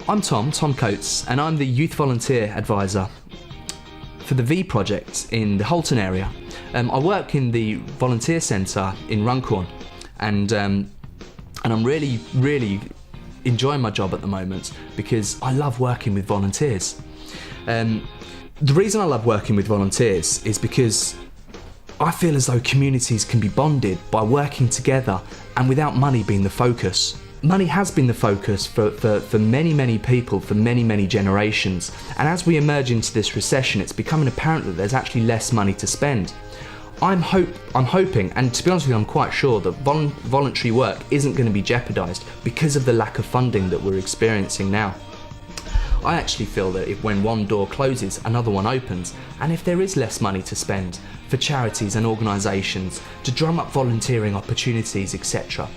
I'm Tom Coates, and I'm the Youth Volunteer Advisor for the V Project in the Holton area. I work in the volunteer centre in Runcorn, and I'm really enjoying my job at the moment because I love working with volunteers. The reason I love working with volunteers is because I feel as though communities can be bonded by working together and without money being the focus. Money has been the focus for many people, for many generations, and as we emerge into this recession, it's becoming apparent that there's actually less money to spend. I'm hoping, and to be honest with you, I'm quite sure that voluntary work isn't going to be jeopardised because of the lack of funding that we're experiencing now. I actually feel that when one door closes, another one opens, and if there is less money to spend for charities and organisations to drum up volunteering opportunities, etc.,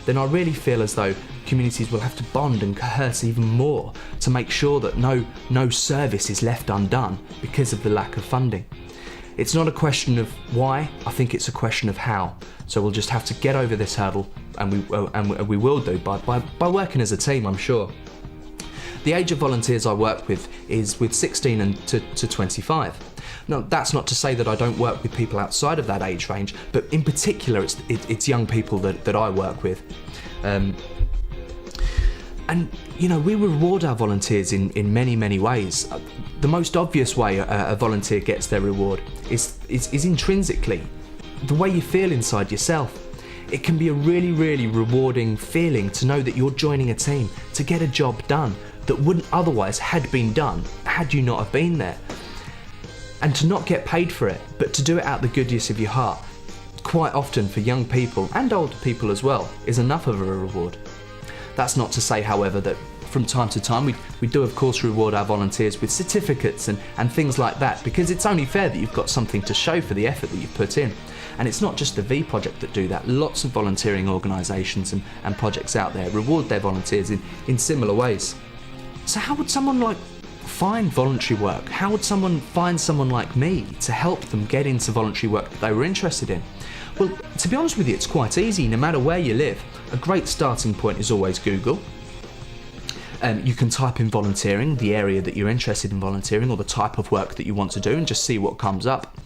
then I really feel as though communities will have to bond and coerce even more to make sure that no service is left undone because of the lack of funding. It's not a question of why, I think it's a question of how. So we'll just have to get over this hurdle, and we will do by working as a team, I'm sure. The age of volunteers I work with is with 16 to 25. Now, that's not to say that I don't work with people outside of that age range, but in particular it's young people that I work with. And you know, we reward our volunteers in many ways. The most obvious way a volunteer gets their reward is intrinsically the way you feel inside yourself. It can be a really rewarding feeling to know that you're joining a team to get a job done that wouldn't otherwise had been done had you not have been there. And to not get paid for it, but to do it out the goodness of your heart, quite often for young people and older people as well, is enough of a reward. That's not to say, however, that from time to time we do of course reward our volunteers with certificates and things like that, because it's only fair that you've got something to show for the effort that you've put in. And it's not just the V Project that do that. Lots of volunteering organisations and projects out there reward their volunteers in similar ways. So how would someone find voluntary work? How would someone find someone like me to help them get into voluntary work that they were interested in? Well, to be honest with you, it's quite easy. No matter where you live, a great starting point is always Google. You can type in volunteering, the area that you're interested in volunteering, or the type of work that you want to do, and just see what comes up.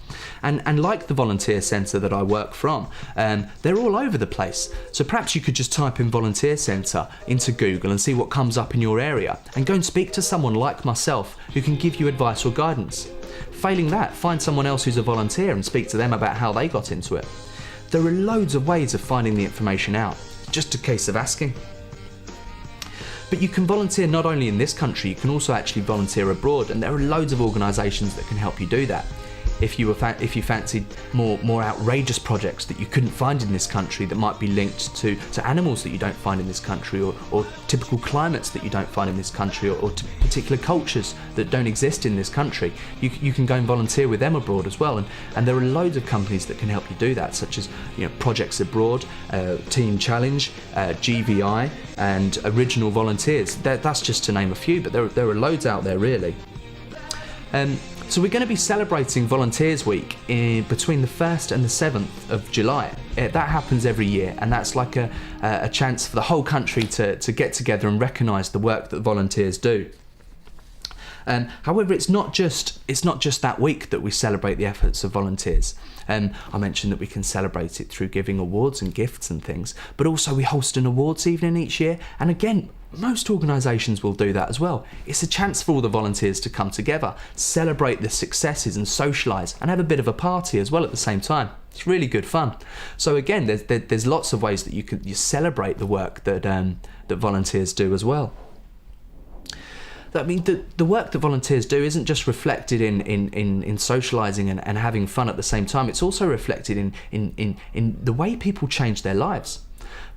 And like the volunteer centre that I work from, they're all over the place. So perhaps you could just type in volunteer centre into Google and see what comes up in your area, and go and speak to someone like myself who can give you advice or guidance. Failing that, find someone else who's a volunteer and speak to them about how they got into it. There are loads of ways of finding the information out. It's just a case of asking. But you can volunteer not only in this country, you can also actually volunteer abroad, and there are loads of organisations that can help you do that. If you fancied more outrageous projects that you couldn't find in this country that might be linked to animals that you don't find in this country, or typical climates that you don't find in this country, or to particular cultures that don't exist in this country, you can go and volunteer with them abroad as well. And there are loads of companies that can help you do that, such as Projects Abroad, Team Challenge, GVI, and Original Volunteers. That's just to name a few, but there are loads out there really. So we're going to be celebrating Volunteers Week between the 1st and the 7th of July. That happens every year, and that's like a chance for the whole country to get together and recognise the work that volunteers do. However, it's not just that week that we celebrate the efforts of volunteers. I mentioned that we can celebrate it through giving awards and gifts and things, but also we host an awards evening each year, and again, most organisations will do that as well. It's a chance for all the volunteers to come together, celebrate the successes and socialise, and have a bit of a party as well at the same time. It's really good fun. So again, there's lots of ways that you celebrate the work that volunteers do as well. I mean, the work that volunteers do isn't just reflected in socialising and having fun at the same time. It's also reflected in the way people change their lives.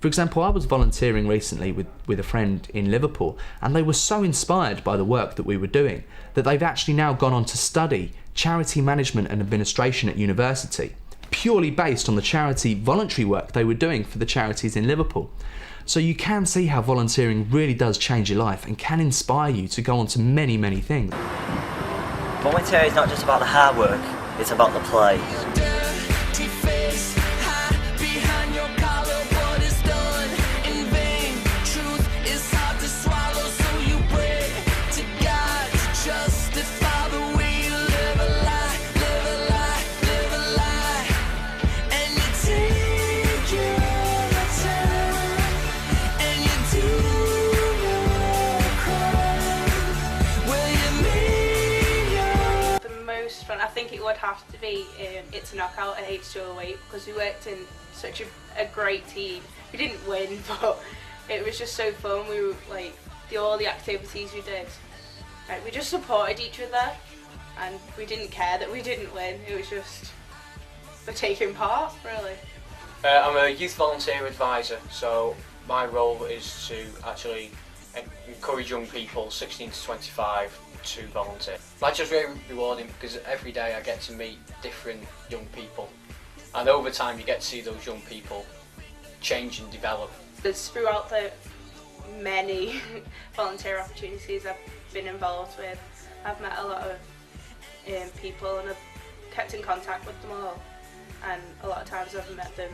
For example, I was volunteering recently with a friend in Liverpool, and they were so inspired by the work that we were doing that they've actually now gone on to study charity management and administration at university, purely based on the charity voluntary work they were doing for the charities in Liverpool. So you can see how volunteering really does change your life and can inspire you to go on to many things. Volunteering is not just about the hard work, it's about the play. Truth is hard to swallow, so you break restaurant, I think it would have to be It's a Knockout at H208, because we worked in such a great team. We didn't win, but it was just so fun. We were like, all the activities we did, like, we just supported each other, and we didn't care that we didn't win. It was just for taking part, really. I'm a youth volunteer advisor, so my role is to actually encourage young people 16 to 25 to volunteer. That's just really rewarding because every day I get to meet different young people, and over time you get to see those young people change and develop. There's throughout the many volunteer opportunities I've been involved with, I've met a lot of people, and I've kept in contact with them all, and a lot of times I've met them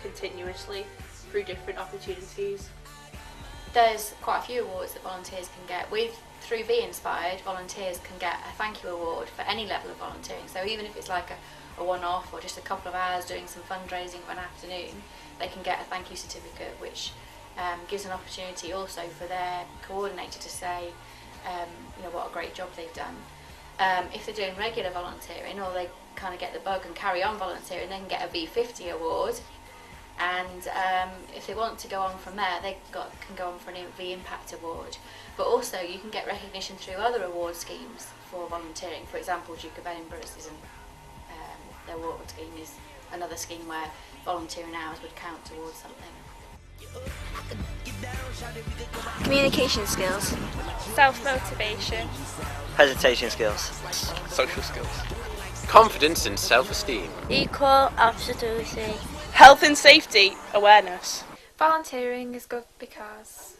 continuously through different opportunities. There's quite a few awards that volunteers can get. Through V Inspired, volunteers can get a thank you award for any level of volunteering. So even if it's like a one-off or just a couple of hours doing some fundraising for an afternoon, they can get a thank you certificate, which gives an opportunity also for their coordinator to say, what a great job they've done. If they're doing regular volunteering, or they kind of get the bug and carry on volunteering, they can get a V50 award. And if they want to go on from there, they can go on for an V Impact Award. But also you can get recognition through other award schemes for volunteering. For example, Duke of Edinburgh's their award scheme is another scheme where volunteering hours would count towards something. Communication skills. Self-motivation. Presentation skills. Social skills. Confidence and self-esteem. Equal opportunity. Health and safety awareness. Volunteering is good because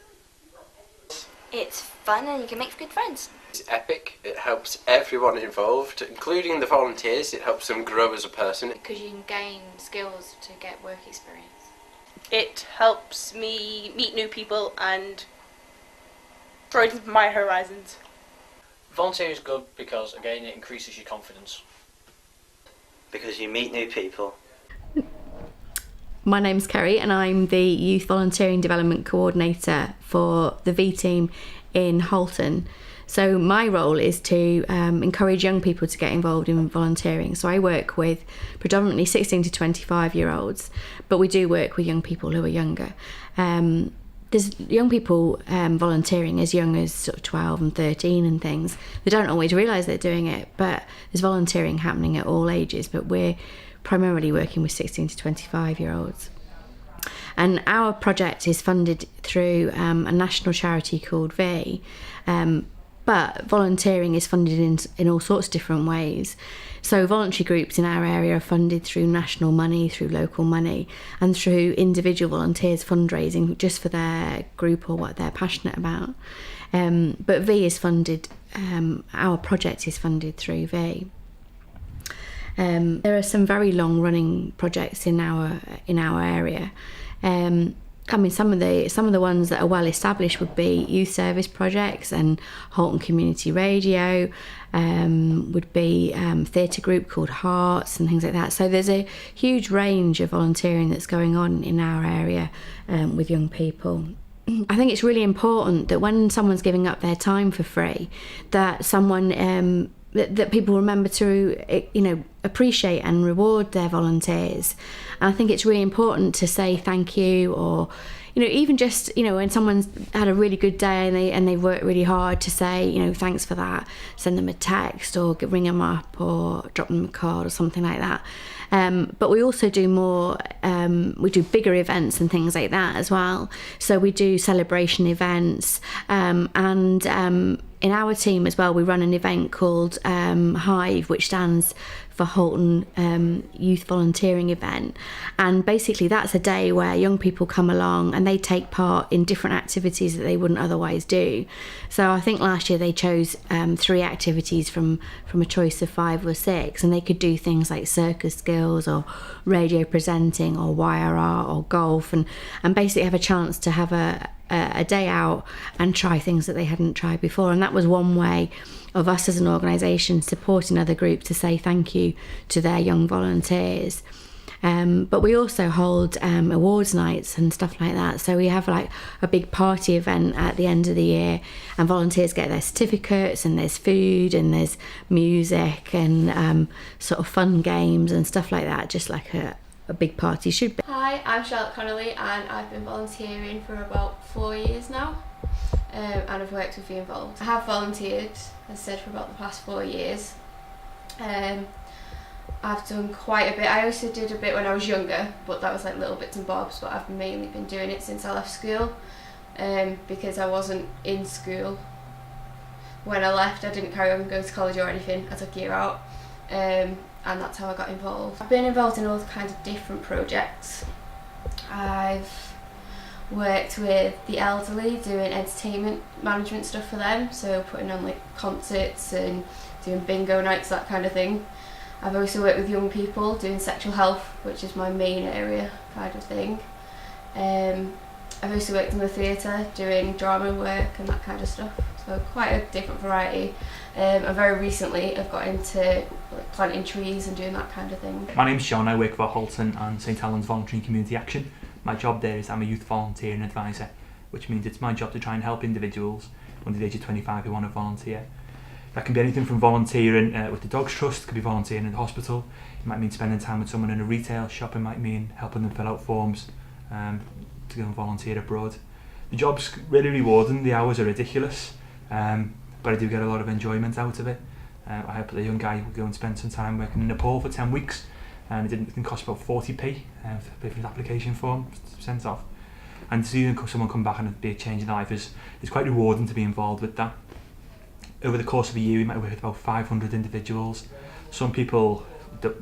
It's fun and you can make good friends. It's epic. It helps everyone involved, including the volunteers. It helps them grow as a person. Because you can gain skills to get work experience. It helps me meet new people and broaden my horizons. Volunteering is good because, again, it increases your confidence. Because you meet new people. My name's Kerry and I'm the Youth Volunteering Development Coordinator for the V team in Halton. So my role is to encourage young people to get involved in volunteering. So I work with predominantly 16 to 25 year olds, but we do work with young people who are younger. There's young people volunteering as young as sort of 12 and 13 and things. They don't always realise they're doing it, but there's volunteering happening at all ages, but we're primarily working with 16 to 25 year olds. And our project is funded through a national charity called V, but volunteering is funded in all sorts of different ways. So voluntary groups in our area are funded through national money, through local money, and through individual volunteers fundraising just for their group or what they're passionate about. But V is funded, our project is funded through V. There are some very long-running projects in our area. Some of the ones that are well established would be youth service projects, and Halton Community Radio would be theatre group called Hearts and things like that. So there's a huge range of volunteering that's going on in our area with young people. I think it's really important that when someone's giving up their time for free, that someone that people remember to appreciate and reward their volunteers. And I think it's really important to say thank you, or even just when someone's had a really good day and they've worked really hard, to say thanks for that, send them a text or ring them up or drop them a card or something like that. But we also do more, we do bigger events and things like that as well. So we do celebration events, and in our team as well, we run an event called Hive, which stands for Halton Youth Volunteering Event. And basically that's a day where young people come along and they take part in different activities that they wouldn't otherwise do. So I think last year they chose 3 activities from a choice of 5 or 6, and they could do things like circus skills or radio presenting or wire art or golf, and basically have a chance to have a day out and try things that they hadn't tried before. And that was one way of us as an organisation supporting other groups to say thank you to their young volunteers. But we also hold awards nights and stuff like that. So we have like a big party event at the end of the year, and volunteers get their certificates, and there's food and there's music and sort of fun games and stuff like that, just like a big party should be. Hi, I'm Charlotte Connolly, and I've been volunteering for about 4 years now, and I've worked with Be Involved. I have volunteered, as I said, for about the past 4 years. I've done quite a bit. I also did a bit when I was younger, but that was like little bits and bobs, but I've mainly been doing it since I left school, because I wasn't in school when I left. I didn't carry on going to college or anything. I took a year out, and that's how I got involved. I've been involved in all kinds of different projects. I've worked with the elderly, doing entertainment management stuff for them, so putting on like concerts and doing bingo nights, that kind of thing. I've also worked with young people doing sexual health, which is my main area kind of thing. I've also worked in the theatre doing drama work and that kind of stuff, so quite a different variety. And very recently I've got into like planting trees and doing that kind of thing. My name's Sean, I work for Halton and St Helens Voluntary and Community Action. My job there is I'm a youth volunteer and advisor, which means it's my job to try and help individuals under the age of 25 who want to volunteer. That can be anything from volunteering with the Dogs Trust, it could be volunteering in the hospital, it might mean spending time with someone in a retail shop, it might mean helping them fill out forms to go and volunteer abroad. The job's really rewarding, the hours are ridiculous, but I do get a lot of enjoyment out of it. I helped a young guy go and spend some time working in Nepal for 10 weeks, and it didn't cost about 40p for his application form sent off. And to see someone come back and be a change in life is quite rewarding to be involved with that. Over the course of a year we might work with about 500 individuals. Some people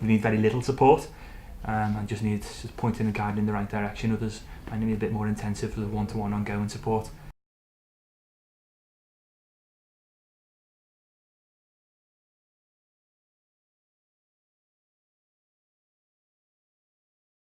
need very little support and just need pointing and guiding in the right direction. Others might need a bit more intensive for the one-to-one ongoing support.